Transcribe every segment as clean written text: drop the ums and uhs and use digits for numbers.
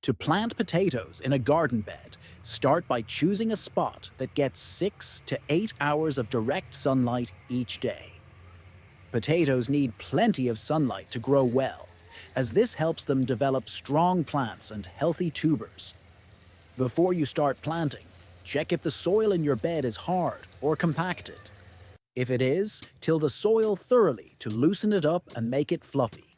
To plant potatoes in a garden bed, start by choosing a spot that gets 6 to 8 hours of direct sunlight each day. Potatoes need plenty of sunlight to grow well, as this helps them develop strong plants and healthy tubers. Before you start planting, check if the soil in your bed is hard or compacted. If it is, till the soil thoroughly to loosen it up and make it fluffy.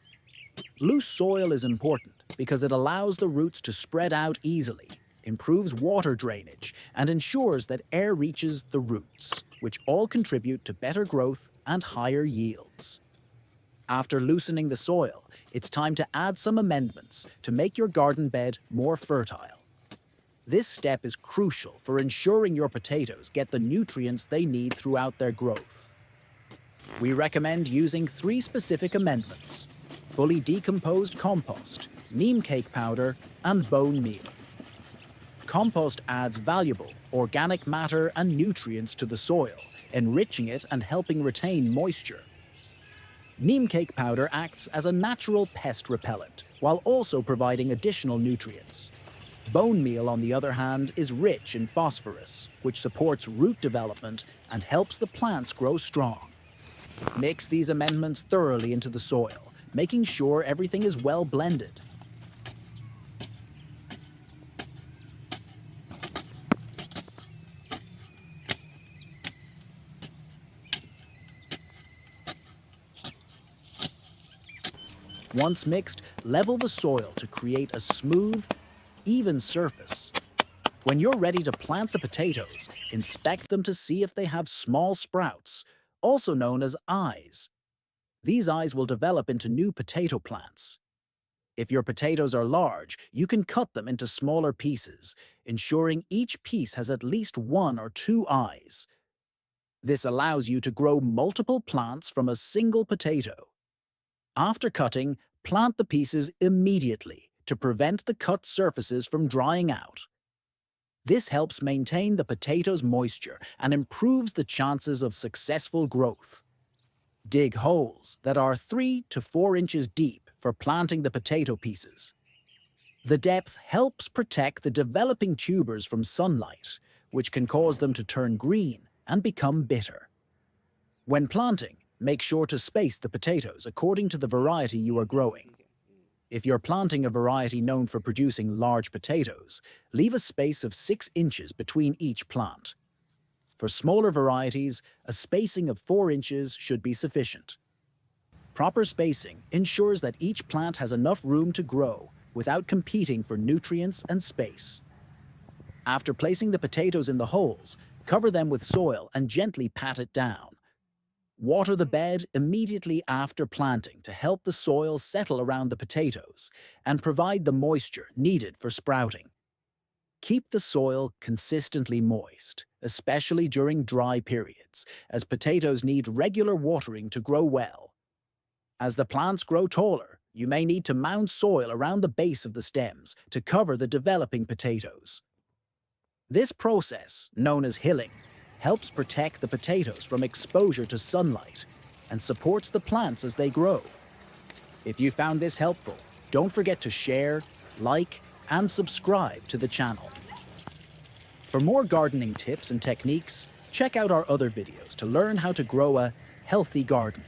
Loose soil is important because it allows the roots to spread out easily, improves water drainage, and ensures that air reaches the roots, which all contribute to better growth and higher yields. After loosening the soil, it's time to add some amendments to make your garden bed more fertile. This step is crucial for ensuring your potatoes get the nutrients they need throughout their growth. We recommend using 3 specific amendments: fully decomposed compost, neem cake powder, and bone meal. Compost adds valuable organic matter and nutrients to the soil, enriching it and helping retain moisture. Neem cake powder acts as a natural pest repellent, while also providing additional nutrients. Bone meal, on the other hand, is rich in phosphorus, which supports root development and helps the plants grow strong. Mix these amendments thoroughly into the soil, making sure everything is well blended. Once mixed, level the soil to create a smooth, even surface. When you're ready to plant the potatoes, inspect them to see if they have small sprouts, also known as eyes. These eyes will develop into new potato plants. If your potatoes are large, you can cut them into smaller pieces, ensuring each piece has at least 1 or 2 eyes. This allows you to grow multiple plants from a single potato. After cutting, plant the pieces immediately to prevent the cut surfaces from drying out. This helps maintain the potato's moisture and improves the chances of successful growth. Dig holes that are 3 to 4 inches deep for planting the potato pieces. The depth helps protect the developing tubers from sunlight, which can cause them to turn green and become bitter. When planting, make sure to space the potatoes according to the variety you are growing. If you're planting a variety known for producing large potatoes, leave a space of 6 inches between each plant. For smaller varieties, a spacing of 4 inches should be sufficient. Proper spacing ensures that each plant has enough room to grow without competing for nutrients and space. After placing the potatoes in the holes, cover them with soil and gently pat it down. Water the bed immediately after planting to help the soil settle around the potatoes and provide the moisture needed for sprouting. Keep the soil consistently moist, especially during dry periods, as potatoes need regular watering to grow well. As the plants grow taller, you may need to mound soil around the base of the stems to cover the developing potatoes. This process, known as hilling, helps protect the potatoes from exposure to sunlight and supports the plants as they grow. If you found this helpful, don't forget to share, like, and subscribe to the channel. For more gardening tips and techniques, check out our other videos to learn how to grow a healthy garden.